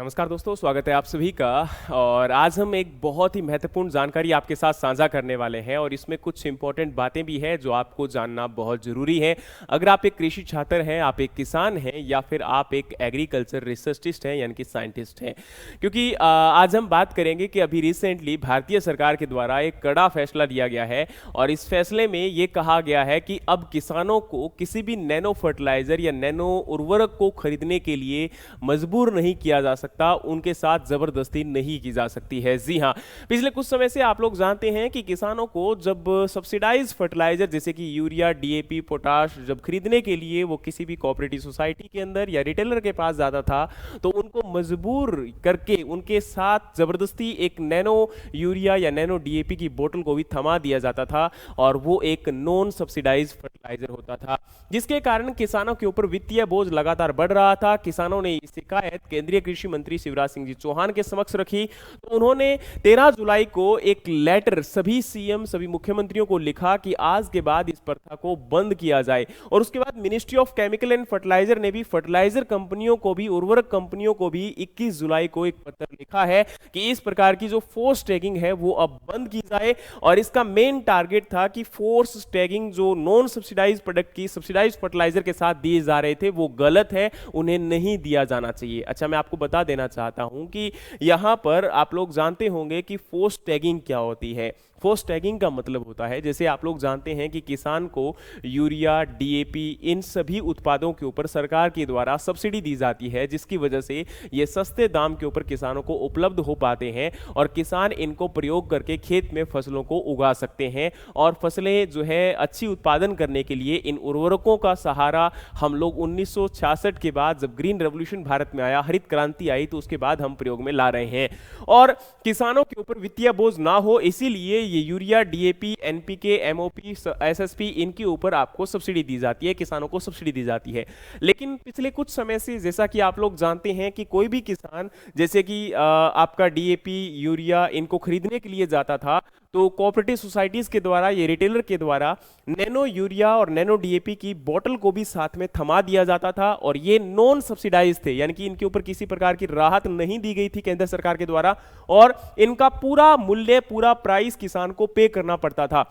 नमस्कार दोस्तों, स्वागत है आप सभी का। और आज हम एक बहुत ही महत्वपूर्ण जानकारी आपके साथ साझा करने वाले हैं और इसमें कुछ इंपॉर्टेंट बातें भी हैं जो आपको जानना बहुत ज़रूरी है। अगर आप एक कृषि छात्र हैं, आप एक किसान हैं या फिर आप एक एग्रीकल्चर रिसर्चिस्ट हैं यानी कि साइंटिस्ट हैं, क्योंकि आज हम बात करेंगे कि अभी रिसेंटली भारतीय सरकार के द्वारा एक कड़ा फैसला लिया गया है और इस फैसले में ये कहा गया है कि अब किसानों को किसी भी नैनो फर्टिलाइजर या नैनो उर्वरक को खरीदने के लिए मजबूर नहीं किया जा सकता, उनके साथ जबरदस्ती नहीं की जा सकती है। जी हां, पिछले कुछ समय से आप लोग जानते हैं कि किसानों को जब सब्सिडाइज फर्टिलाइजर जैसे कि यूरिया, डीएपी, पोटाश जब खरीदने के लिए वो किसी भी कोऑपरेटिव सोसाइटी के अंदर या रिटेलर के पास जाता था तो उनको मजबूर करके उनके साथ जबरदस्ती एक नैनो यूरिया या नैनो डीएपी की बोतल को भी थमा दिया जाता था और वो एक नॉन सब्सिडाइज फर्टिलाइजर होता था, जिसके कारण किसानों के ऊपर वित्तीय बोझ लगातार बढ़ रहा था। किसानों ने शिकायत केंद्रीय कृषि मंत्री शिवराज सिंह जी चौहान के समक्ष रखी तो उन्होंने 13 जुलाई को एक लेटर सभी सीएम, सभी मुख्यमंत्रियों को लिखा कि आज के बाद इस प्रथा को बंद किया जाए। और उसके बाद ministry of chemical and fertiliser ने भी फर्टिलाइजर कंपनियों को भी, उर्वरक कंपनियों को भी 21 जुलाई को एक पत्र लिखा है कि इस प्रकार की जो फोर्स टैगिंग है वो अब बंद की जाए। और इसका मेन टारगेट था कि फोर्स टैगिंग जो नॉन सब्सिडाइज प्रोडक्ट की सब्सिडाइज फर्टिलाइजर के साथ दिए जा रहे थे वो गलत है, उन्हें नहीं दिया जाना चाहिए। अच्छा, मैं आपको बता देना चाहता हूं कि यहां पर आप लोग जानते होंगे कि फोर्स टैगिंग क्या होती है। फोर्स टैगिंग का मतलब होता है, जैसे आप लोग जानते हैं कि किसान को यूरिया, डीएपी इन सभी उत्पादों के ऊपर सरकार के द्वारा सब्सिडी दी जाती है, जिसकी वजह से ये सस्ते दाम के ऊपर किसानों को उपलब्ध हो पाते हैं और किसान इनको प्रयोग करके खेत में फसलों को उगा सकते हैं। और फसलें जो है अच्छी उत्पादन करने के लिए इन उर्वरकों का सहारा हम लोग 1966 के बाद जब ग्रीन रेवोल्यूशन भारत में आया, हरित क्रांति आई, तो उसके बाद हम प्रयोग में ला रहे हैं। और किसानों के ऊपर वित्तीय बोझ ना हो इसीलिए ये urea, DAP, NPK, MOP, SSP इनके ऊपर आपको सब्सिडी दी जाती है, किसानों को सब्सिडी दी जाती है। लेकिन पिछले कुछ समय से जैसा कि आप लोग जानते हैं कि कोई भी किसान जैसे कि आपका डीएपी, यूरिया इनको खरीदने के लिए जाता था तो कोऑपरेटिव सोसाइटीज के द्वारा, ये रिटेलर के द्वारा नैनो यूरिया और नैनो डीएपी की बोतल को भी साथ में थमा दिया जाता था और ये नॉन सब्सिडाइज थे, यानी कि इनके ऊपर किसी प्रकार की राहत नहीं दी गई थी केंद्र सरकार के द्वारा और इनका पूरा मूल्य, पूरा प्राइस किसान को पे करना पड़ता था।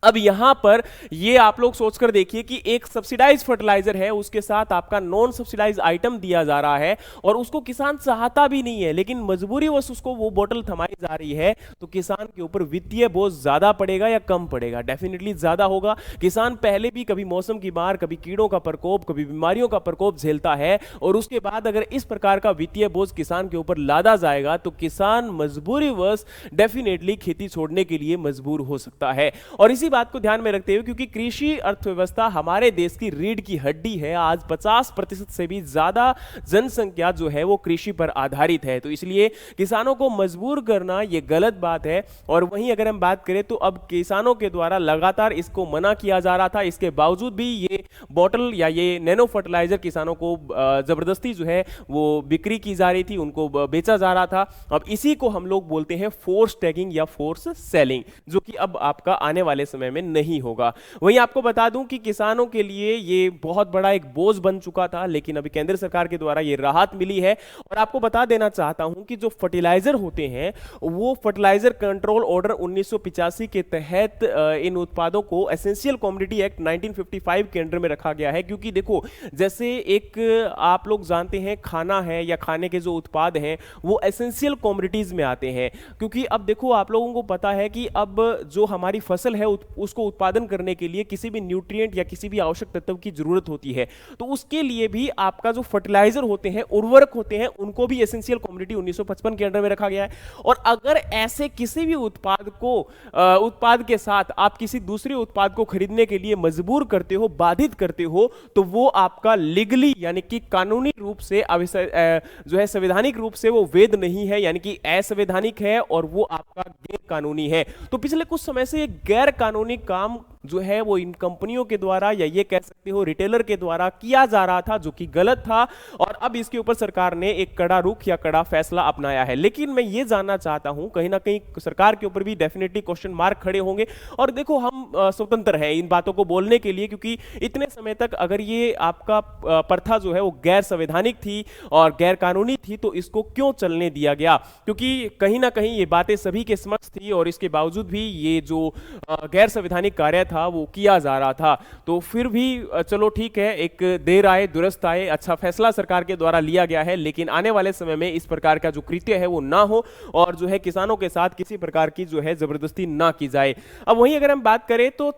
अब यहां पर ये आप लोग सोचकर देखिए कि एक सब्सिडाइज फर्टिलाइजर है, उसके साथ आपका नॉन सब्सिडाइज आइटम दिया जा रहा है और उसको किसान चाहता भी नहीं है, लेकिन मजबूरीवश उसको वो बोतल थमाई जा रही है। तो किसान के ऊपर वित्तीय बोझ ज्यादा पड़ेगा या कम पड़ेगा? डेफिनेटली ज्यादा होगा। किसान पहले भी कभी मौसम की मार, कभी कीड़ों का प्रकोप, कभी बीमारियों का प्रकोप झेलता है और उसके बाद अगर इस प्रकार का वित्तीय बोझ किसान के ऊपर लादा जाएगा तो किसान मजबूरीवश डेफिनेटली खेती छोड़ने के लिए मजबूर हो सकता है। और इसी बात को ध्यान में रखते हुए, क्योंकि कृषि अर्थव्यवस्था हमारे देश की रीढ़ की हड्डी है, आज 50% से भी ज्यादा जनसंख्या जो है वो कृषि पर आधारित है, तो इसलिए किसानों को मजबूर करना ये गलत बात है। और वहीं अगर हम बात करें तो अब किसानों के द्वारा लगातार इसको मना किया जा रहा था, इसके बावजूद भी ये बोतल या ये नैनो फर्टिलाइजर किसानों को जबरदस्ती जो है वो बिक्री की जा रही थी, उनको बेचा जा रहा था। अब इसी को हम लोग बोलते हैं फोर्स टैगिंग या फोर्स सेलिंग, जो कि अब आपका आने वाले समय में नहीं होगा। वहीं आपको बता दूं कि किसानों के लिए ये बहुत बड़ा एक बोझ बन चुका था, लेकिन अभी केंद्र सरकार के द्वारा ये राहत मिली है। और आपको बता देना चाहता हूं कि जो फर्टिलाइजर होते हैं वो फर्टिलाइजर कंट्रोल ऑर्डर 1985 के तहत इन उत्पादों को एसेंशियल कमोडिटी एक्ट 1955 के अंडर में रखा गया है। क्योंकि देखो, जैसे एक आप लोग जानते हैं खाना है या खाने के जो उत्पाद हैं वो एसेंशियल कमोडिटीज में आते हैं, क्योंकि अब देखो आप लोगों को पता है कि अब जो हमारी फसल है उसको उत्पादन करने के लिए किसी भी न्यूट्रिएंट या किसी भी आवश्यक तत्व की जरूरत होती है, तो उसके लिए भी आपका जो फर्टिलाइजर होते हैं, उर्वरक होते हैं, उनको भी एसेंशियल कमोडिटी 1955 के अंडर में रखा गया है। और अगर ऐसे किसी भी उत्पाद के साथ आप किसी दूसरे उत्पाद को खरीदने के लिए मजबूर करते हो, बाधित करते हो, तो वो आपका लीगली यानी कि कानूनी रूप से जो है संवैधानिक रूप से वो वैध नहीं है, यानी कि असंवैधानिक है और वो आपका गैर कानूनी है। तो पिछले कुछ समय से ये गैर कानूनी कानूनी काम जो है वो इन कंपनियों के द्वारा या ये कह सकते हो रिटेलर के द्वारा किया जा रहा था, जो कि गलत था, और अब इसके ऊपर सरकार ने एक कड़ा रुख या कड़ा फैसला अपनाया है। लेकिन मैं ये जानना चाहता हूं, कहीं ना कहीं सरकार के ऊपर भी डेफिनेटली क्वेश्चन मार्क खड़े होंगे। और देखो, हम स्वतंत्र हैं इन बातों को बोलने के लिए, क्योंकि इतने समय तक अगर ये आपका प्रथा जो है वो गैर संवैधानिक थी और गैर कानूनी थी, तो इसको क्यों चलने दिया गया? क्योंकि कहीं ना कहीं ये बातें सभी के समक्ष थी और इसके बावजूद भी ये जो गैर संवैधानिक कार्य था वो किया जा रहा था। तो फिर भी चलो ठीक है, एक देर आए दुरुस्त आए, अच्छा फैसला सरकार के द्वारा लिया गया है, लेकिन आने वाले समय में इस प्रकार का जो कृत्य है वो ना हो और जो है किसानों के साथ किसी प्रकार की जो है जबरदस्ती ना की जाए। अब वहीं अगर हम बात करें तो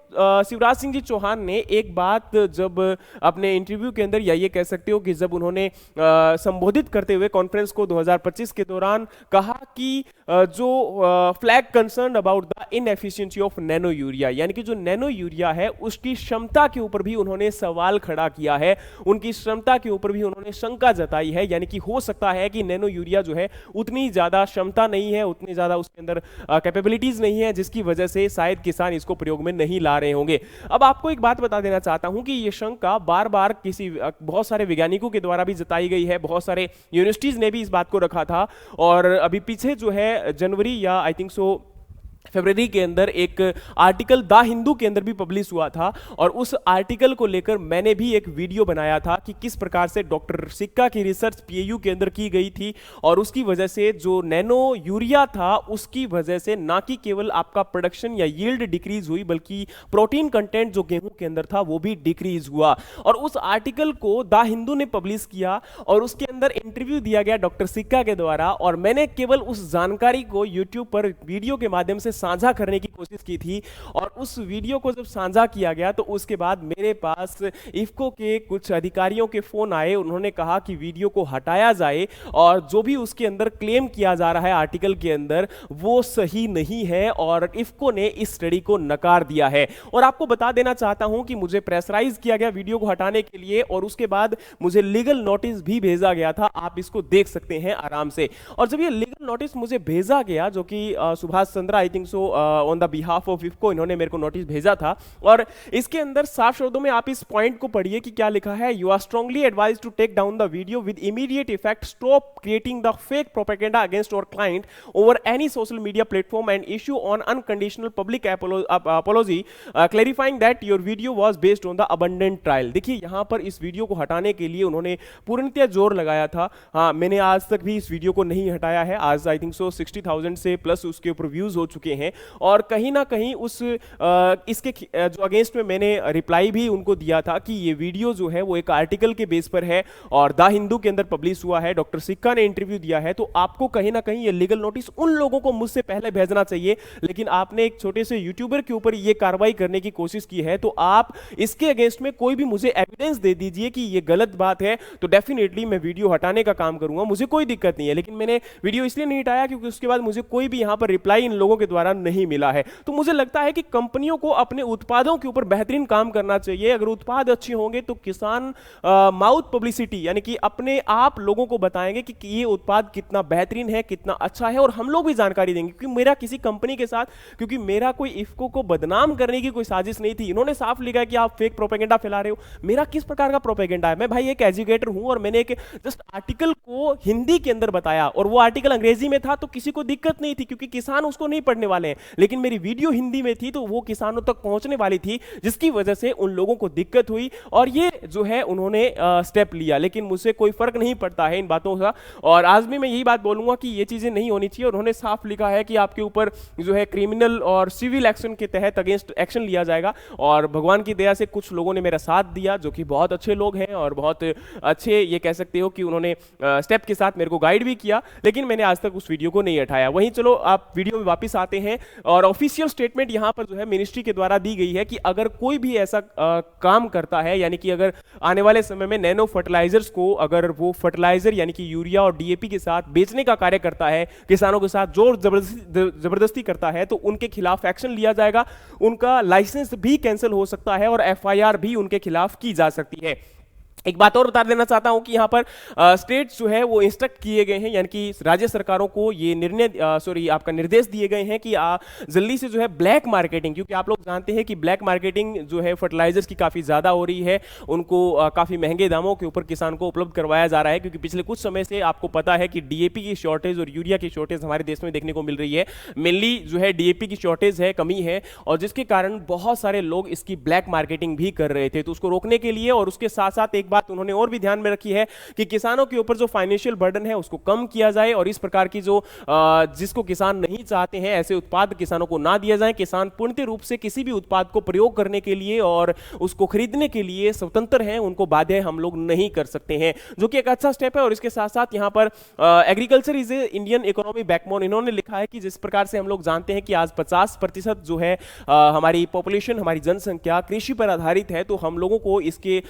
शिवराज सिंह जी चौहान ने एक बात जब अपने इंटरव्यू के अंदर, या ये कह सकते हो कि जब उन्होंने संबोधित करते हुए कॉन्फ्रेंस को 2025 के दौरान कहा कि जो flag concern about the inefficiency of nano urea, यानी कि जो नैनो यूरिया है उसकी क्षमता के ऊपर भी उन्होंने सवाल खड़ा किया है, उनकी क्षमता के ऊपर भी उन्होंने शंका जताई है। यानी कि हो सकता है कि नैनो यूरिया जो है उतनी ज्यादा क्षमता नहीं है, उतनी ज्यादा उसके अंदर कैपेबिलिटीज नहीं है, जिसकी वजह से शायद किसान इसको प्रयोग में नहीं ला रहे होंगे। अब आपको एक बात बता देना चाहता हूं कि यह शंका बार बार बहुत सारे वैज्ञानिकों के द्वारा भी जताई गई है, बहुत सारे यूनिवर्सिटीज ने भी इस बात को रखा था। और अभी पीछे जो है जनवरी या आई थिंक सो फरवरी के अंदर एक आर्टिकल द हिंदू के अंदर भी पब्लिश हुआ था, और उस आर्टिकल को लेकर मैंने भी एक वीडियो बनाया था कि किस प्रकार से डॉक्टर सिक्का की रिसर्च पीएयू के अंदर की गई थी, और उसकी वजह से जो नैनो यूरिया था उसकी वजह से ना कि केवल आपका प्रोडक्शन या यील्ड डिक्रीज हुई, बल्कि प्रोटीन कंटेंट जो गेहूं के अंदर था वो भी डिक्रीज हुआ। और उस आर्टिकल को द हिंदू ने पब्लिश किया और उसके अंदर इंटरव्यू दिया गया डॉक्टर सिक्का के द्वारा, और मैंने केवल उस जानकारी को यूट्यूब पर वीडियो के माध्यम से साझा करने की कोशिश की थी। और उस वीडियो को जब साझा किया गया तो उसके बाद मेरे पास इफ्को के कुछ अधिकारियों के फोन आए, उन्होंने कहा कि वीडियो को हटाया जाए और जो भी उसके अंदर क्लेम किया जा रहा है आर्टिकल के अंदर वो सही नहीं है, और इफ्को ने इस स्टडी को नकार दिया है। और आपको बता देना चाहता हूं कि मुझे प्रेशराइज किया गया वीडियो को हटाने के लिए, और उसके बाद मुझे लीगल नोटिस भी भेजा गया था, आप इसको देख सकते हैं आराम से। और जब ये लीगल नोटिस मुझे भेजा गया, जो कि Subhash Chandra I think so on the behalf of IFFCO इन्होंने मेरे को नोटिस भेजा था, और इसके अंदर साफ शब्दों में आप इस पॉइंट को पढ़िए कि क्या लिखा है। You are strongly advise to take down the video with immediate effect, stop creating the fake propaganda against our client over any social media platform and issue on unconditional public apology clarifying that your video was based on the abundant trial. देखिए यहां पर इस video को हटाने के लिए उन्होंने पूर्णतः जोर लगाया था। हाँ, मैंने आज तक भी इस वीडियो को नहीं हटाया है, आज आई थिंक सो 60,000 से प्लस उसके ऊपर व्यूज हो चुके हैं, और कहीं ना कहीं इसके जो अगेंस्ट में मैंने रिप्लाई भी उनको दिया था कि ये वीडियो जो है वो एक आर्टिकल के बेस पर है और द हिंदू के अंदर पब्लिश हुआ है, डॉक्टर सिक्का ने इंटरव्यू दिया है, तो आपको कहीं ना कहीं ये लीगल नोटिस उन लोगों को मुझसे पहले भेजना चाहिए। लेकिन आपने एक छोटे से यूट्यूबर के ऊपर ये कार्रवाई करने की कोशिश की है, तो आप इसके अगेंस्ट में कोई भी मुझे एविडेंस दे दीजिए कि ये गलत बात है, तो डेफिनेटली मैं वीडियो हटाने का काम करूंगा, मुझे कोई दिक्कत नहीं है। लेकिन मैंने वीडियो इसलिए नहीं हटाया क्योंकि उसके बाद मुझे कोई भी यहां पर रिप्लाई इन लोगों के द्वारा नहीं मिला है। तो मुझे लगता है कि कंपनियों को अपने उत्पादों के ऊपर बेहतरीन काम करना चाहिए। अगर उत्पाद अच्छे होंगे तो किसान माउथ पब्लिसिटी, यानी कि अपने आप लोगों को बताएंगे कि ये उत्पाद कितना बेहतरीन है, कितना अच्छा है, और हम लोग भी जानकारी देंगे। क्योंकि मेरा किसी कंपनी के साथ, क्योंकि मेरा कोई इफ्को को बदनाम करने की कोई साजिश नहीं थी। इन्होंने साफ लिखा है कि आप फेक प्रोपेगेंडा फैला रहे हो। मेरा किस प्रकार का प्रोपेगेंडा है? मैं भाई एक एजुकेटर हूं और मैंने एक जस्ट आर्टिकल को हिंदी के अंदर बताया, और वो आर्टिकल अंग्रेजी में था, तो किसी को दिक्कत नहीं थी क्योंकि किसान उसको नहीं पढ़ने वाले हैं। लेकिन मेरी वीडियो हिंदी में थी तो वो किसानों तक पहुंचने वाली थी, जिसकी वजह से उन लोगों को दिक्कत हुई, और ये जो है उन्होंने स्टेप लिया। लेकिन मुझसे कोई फर्क नहीं पड़ता है इन बातों का, और आज भी मैं यही बात बोलूंगा कि ये चीजें नहीं होनी चाहिए। उन्होंने साफ लिखा है कि आपके ऊपर जो है क्रिमिनल और सिविल एक्शन के तहत अगेंस्ट एक्शन लिया जाएगा, और भगवान की दया से कुछ लोगों ने मेरा साथ दिया जो कि बहुत अच्छे लोग हैं और बहुत अच्छे, ये कह सकते हो कि उन्होंने स्टेप के साथ मेरे को गाइड भी किया। लेकिन मैंने आज तक उस वीडियो को नहीं हटाया। वहीं चलो आप वीडियो में वापस आते हैं, और ऑफिशियल स्टेटमेंट यहां पर जो है मिनिस्ट्री के द्वारा दी गई है कि अगर कोई भी ऐसा काम करता है, यानी कि अगर आने वाले समय में नैनो फर्टिलाइजर्स को, अगर वो फर्टिलाइजर यानी कि यूरिया और डीएपी के साथ बेचने का कार्य करता है, किसानों के साथ जोर जबरदस्ती करता है, तो उनके खिलाफ एक्शन लिया जाएगा। उनका लाइसेंस भी कैंसिल हो सकता है और एफआईआर भी उनके खिलाफ की जा सकती है। एक बात और बता देना चाहता हूं कि यहाँ पर स्टेट्स जो है वो इंस्ट्रक्ट किए गए हैं, यानी कि राज्य सरकारों को ये निर्णय सॉरी आपका निर्देश दिए गए हैं कि जल्दी से जो है ब्लैक मार्केटिंग, क्योंकि आप लोग जानते हैं कि ब्लैक मार्केटिंग जो है फर्टिलाइजर्स की काफ़ी ज़्यादा हो रही है, उनको काफ़ी महंगे दामों के ऊपर किसान को उपलब्ध करवाया जा रहा है, क्योंकि पिछले कुछ समय से आपको पता है कि डीएपी की शॉर्टेज और यूरिया की शॉर्टेज हमारे देश में देखने को मिल रही है। मेनली जो है डीएपी की शॉर्टेज है, कमी है, और जिसके कारण बहुत सारे लोग इसकी ब्लैक मार्केटिंग भी कर रहे थे। तो उसको रोकने के लिए और उसके साथ साथ एक बात उन्होंने और भी ध्यान में रखी है कि किसानों के ऊपर जो फाइनेंशियल बर्डन है उसको कम किया जाए, और इस प्रकार की जो जिसको किसान नहीं चाहते हैं ऐसे उत्पाद किसानों को ना दिया जाए। किसान पूर्ण रूप से किसी भी उत्पाद को प्रयोग करने के लिए और उसको खरीदने के लिए स्वतंत्र हैं, उनको बाध्य हम लोग नहीं कर सकते हैं, जो कि एक अच्छा स्टेप है। और इसके साथ साथ यहां पर agriculture is a Indian economy backbone, इन्होंने लिखा है कि जिस प्रकार से हम लोग जानते हैं कि आज 50% जो है हमारी पॉपुलेशन, हमारी जनसंख्या कृषि पर आधारित है, तो हम लोगों को इसके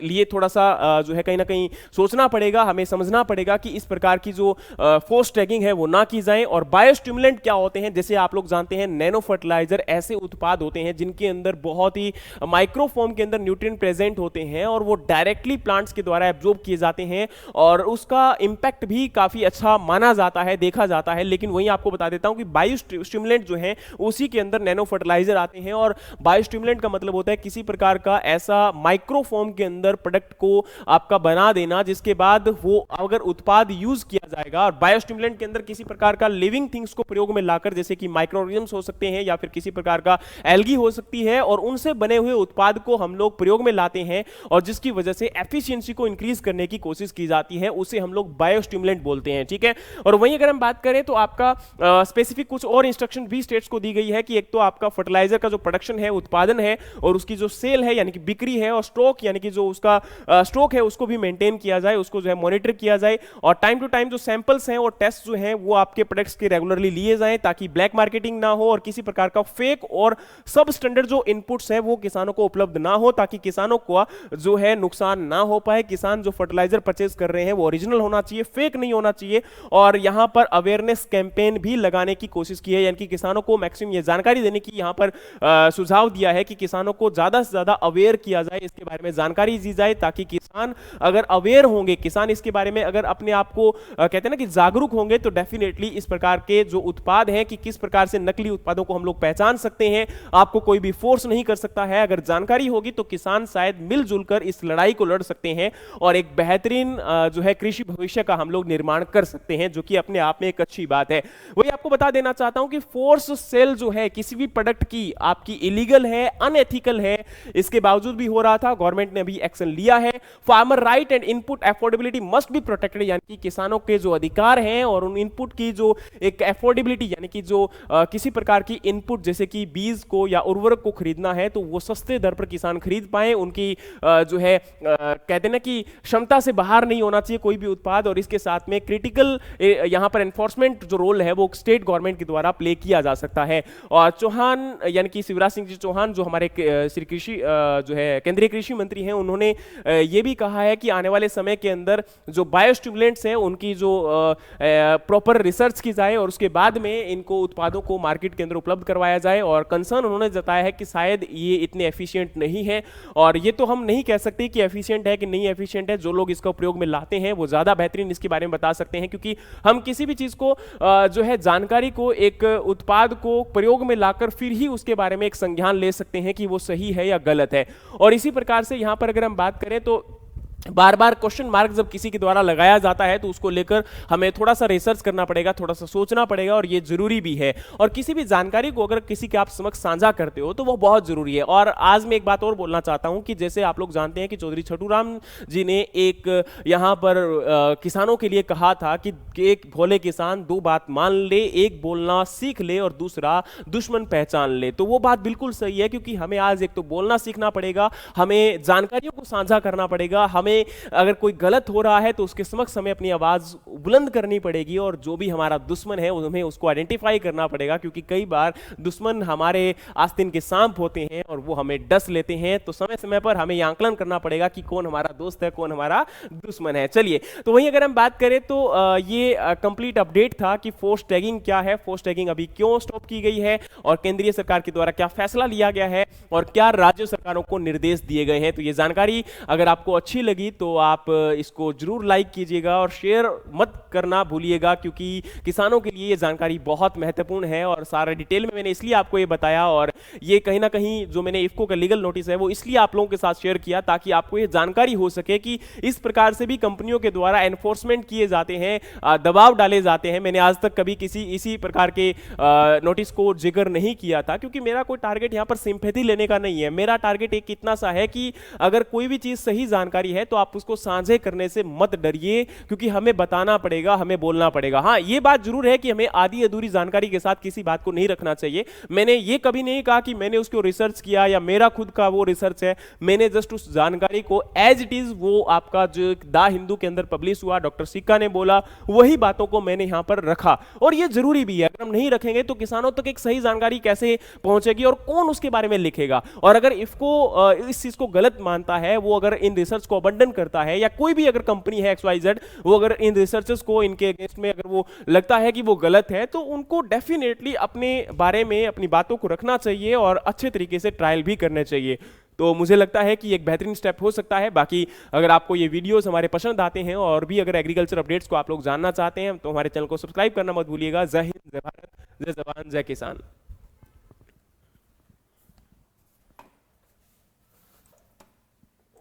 लिए थोड़ा सा जो है कहीं ना कहीं सोचना पड़ेगा, हमें समझना पड़ेगा कि इस प्रकार की जो फोर्स टैगिंग है वो ना की जाए। और बायोस्टिमुलेंट क्या होते हैं, जैसे आप लोग जानते हैं नैनो फर्टिलाइजर ऐसे उत्पाद होते हैं जिनके अंदर बहुत ही माइक्रोफॉर्म के अंदर न्यूट्रिएंट प्रेजेंट होते हैं और वो डायरेक्टली प्लांट्स के द्वारा एब्जॉर्ब किए जाते हैं, और उसका इंपैक्ट भी काफी अच्छा माना जाता है, देखा जाता है। लेकिन वहीं आपको बता देता हूं कि बायोस्टिमुलेंट जो है उसी के अंदर नैनो फर्टिलाइजर आते हैं, और बायोस्टिमुलेंट का मतलब होता है किसी प्रकार का ऐसा माइक्रोफॉर्म के अंदर प्रोडक्ट को आपका बना देना जिसके बाद वो अगर उत्पाद यूज किया जाएगा, और बायोस्टिमुलेंट के अंदर किसी प्रकार का लिविंग थिंग्स को प्रयोग में लाकर, जैसे कि माइक्रो ऑर्गेनिजम्स हो सकते हैं या फिर किसी प्रकार का एल्गी हो सकती है, और उनसे बने हुए उत्पाद को हम लोग प्रयोग में लाते हैं और जिसकी वजह से एफिशिएंसी को इंक्रीज करने की कोशिश की जाती है, उसे हम लोग बायोस्टिमुलेंट बोलते हैं। ठीक है, और वहीं अगर हम बात करें तो आपका स्पेसिफिक कुछ और इंस्ट्रक्शन भी स्टेट्स को दी गई है कि एक तो आपका फर्टिलाइजर का जो प्रोडक्शन है, उत्पादन है, और उसकी जो सेल है यानी कि बिक्री है, और स्टॉक यानी कि जो उसका स्टॉक है उसको भी मेंटेन किया जाए, उसको जो है मॉनिटर किया जाए, और टाइम टू टाइम जो सैंपल्स हैं और टेस्ट जो हैं वो आपके प्रोडक्ट्स के रेगुलरली लिए जाएं ताकि ब्लैक मार्केटिंग ना हो और किसी प्रकार का फेक और सब स्टैंडर्ड जो इनपुट्स है वो किसानों को उपलब्ध ना हो, ताकि किसानों को जो है नुकसान ना हो पाए। किसान जो फर्टिलाइजर परचेज कर रहे हैं वो ओरिजिनल होना चाहिए, फेक नहीं होना चाहिए। और यहां पर अवेयरनेस कैंपेन भी लगाने की कोशिश की है, यानी कि किसानों को मैक्सिमम ये जानकारी देने की यहां पर सुझाव दिया है कि किसानों को ज्यादा से ज्यादा अवेयर किया जाए, इसके बारे में जानकारी दी जाए, ताकि किसान अगर अवेयर होंगे, किसान इसके बारे में अगर अपने आप को कहते हैं ना कि जागरूक होंगे, तो डेफिनेटली इस प्रकार के जो उत्पाद हैं कि किस प्रकार से नकली उत्पादों को हम लोग पहचान सकते हैं, आपको कोई भी फोर्स नहीं कर सकता है। अगर जानकारी होगी तो किसान शायद मिलजुल कर इस लड़ाई को लड़ सकते हैं और एक बेहतरीन जो है कृषि भविष्य का हम लोग निर्माण कर सकते हैं, जो कि अपने आप में एक अच्छी बात है। वही आपको बता देना चाहता हूं कि फोर्स सेल जो है किसी भी प्रोडक्ट की आपकी इलीगल है, अनएथिकल है, इसके बावजूद भी हो रहा था, गवर्नमेंट ने अभी एक्शन लिया है। Farmer right and input affordability must be protected, यानी कि किसानों के जो अधिकार हैं और उन इनपुट की जो एक अफोर्डेबिलिटी यानी कि जो किसी प्रकार की इनपुट जैसे कि बीज को या उर्वरक को खरीदना है तो वो सस्ते दर पर किसान खरीद पाए, उनकी जो है कहते हैं ना कि क्षमता से बाहर नहीं होना चाहिए कोई भी उत्पाद। और इसके साथ में क्रिटिकल यहां पर एनफोर्समेंट जो रोल है वो स्टेट गवर्नमेंट के द्वारा प्ले किया जा सकता है। और चौहान यानी कि शिवराज सिंह जी चौहान जो हमारे श्री कृषि जो है केंद्रीय कृषि मंत्री हैं, उन्होंने ये भी कहा है कि आने वाले समय के अंदर जो बायोस्टिमुलेंट्स हैं उनकी जो प्रॉपर रिसर्च की जाए और उसके बाद में इनको उत्पादों को मार्केट के अंदर उपलब्ध करवाया जाए। और कंसर्न उन्होंने जताया है कि शायद ये इतने एफिशिएंट नहीं है, और ये तो हम नहीं कह सकते कि एफिशिएंट है कि नहीं एफिशिएंट है, जो लोग इसका प्रयोग में लाते हैं वो ज्यादा बेहतरीन इसके बारे में बता सकते हैं, क्योंकि हम किसी भी चीज को जो है जानकारी को एक उत्पाद को प्रयोग में लाकर फिर ही उसके बारे में एक संज्ञान ले सकते हैं कि वो सही है या गलत है। और इसी प्रकार से यहां पर अगर हम बात करें तो बार बार क्वेश्चन मार्क जब किसी के द्वारा लगाया जाता है तो उसको लेकर हमें थोड़ा सा रिसर्च करना पड़ेगा, थोड़ा सा सोचना पड़ेगा, और ये जरूरी भी है। और किसी भी जानकारी को अगर किसी के आप समक्ष साझा करते हो तो वो बहुत जरूरी है। और आज मैं एक बात और बोलना चाहता हूं कि जैसे आप लोग जानते हैं कि चौधरी छठूराम जी ने एक यहां पर किसानों के लिए कहा था कि एक भोले किसान दो बात मान ले, एक बोलना सीख ले और दूसरा दुश्मन पहचान ले। तो वो बात बिल्कुल सही है, क्योंकि हमें आज एक तो बोलना सीखना पड़ेगा, हमें जानकारियों को साझा करना पड़ेगा, हमें हमें अगर कोई गलत हो रहा है तो उसके समक्ष हमें अपनी आवाज बुलंद करनी पड़ेगी, और जो भी हमारा दुश्मन है हमें उसको आइडेंटिफाई करना पड़ेगा, क्योंकि कई बार दुश्मन हमारे आस्तीन के सांप होते हैं और वो हमें डस लेते हैं। तो समय समय पर हमें यह आंकलन करना पड़ेगा कि कौन हमारा दोस्त है, कौन हमारा दुश्मन है। चलिए, तो वहीं अगर हम बात करें तो ये कंप्लीट अपडेट था कि फोर्स टैगिंग क्या है, फोर्स टैगिंग अभी क्यों स्टॉप की गई है, और केंद्रीय सरकार के द्वारा क्या फैसला लिया गया है, और क्या राज्य सरकारों को निर्देश दिए गए हैं। तो ये जानकारी अगर आपको अच्छी लगी तो आप इसको जरूर लाइक कीजिएगा और शेयर मत करना भूलिएगा, क्योंकि किसानों के लिए ये जानकारी बहुत महत्वपूर्ण है। और सारा डिटेल में मैंने इसलिए आपको ये बताया, और ये कहीं ना कहीं जो मैंने इफ्को का लीगल नोटिस है वो इसलिए आप लोगों के साथ शेयर किया ताकि आपको ये जानकारी हो सके कि इस प्रकार से भी कंपनियों के द्वारा एनफोर्समेंट किए जाते हैं, दबाव डाले जाते हैं। मैंने आज तक कभी किसी इसी प्रकार के नोटिस को जिक्र नहीं किया था, क्योंकि मेरा कोई टारगेट यहां पर सिंपैथी लेने का नहीं है। मेरा टारगेट एक इतना सा है कि अगर कोई भी चीज सही जानकारी है तो आप उसको साझे करने से मत डरिए, क्योंकि हमें बताना पड़ेगा, हमें बोलना पड़ेगा। हाँ, ये बात जरूर है कि हमें आधी अधूरी जानकारी के साथ किसी बात को नहीं रखना चाहिए। मैंने ये कभी नहीं कहा कि मैंने उसको रिसर्च किया या मेरा खुद का वो रिसर्च है। मैंने जस्ट उस जानकारी को एज इट इज, वो आपका जो द हिंदू के अंदर पब्लिश हुआ, डॉक्टर सिक्का ने बोला, वही बातों को मैंने यहां पर रखा। और ये जरूरी भी है, अगर हम नहीं रखेंगे तो किसानों तक एक सही जानकारी कैसे पहुंचेगी और कौन उसके बारे में लिखेगा। और अगर इफको इस चीज को गलत मानता है, वो अगर इन रिसर्च को अबंडन करता है, या कोई भी अगर कंपनी है XYZ, वो अगर इन रिसर्चेस को इनके अगेंस्ट में अगर वो लगता है कि वो गलत है, तो उनको डेफिनेटली अपने बारे में अपनी बातों को रखना चाहिए और अच्छे तरीके से ट्रायल भी करने चाहिए। तो मुझे लगता है कि एक बेहतरीन स्टेप हो सकता है। बाकी अगर आपको ये वीडियोस हमारे पसंद आते हैं और भी अगर एग्रीकल्चर अपडेट्स को आप लोग जानना चाहते हैं तो हमारे चैनल को सब्सक्राइब करना मत भूलिएगा। जय हिंद, जय भारत, जय जवान, जय किसान।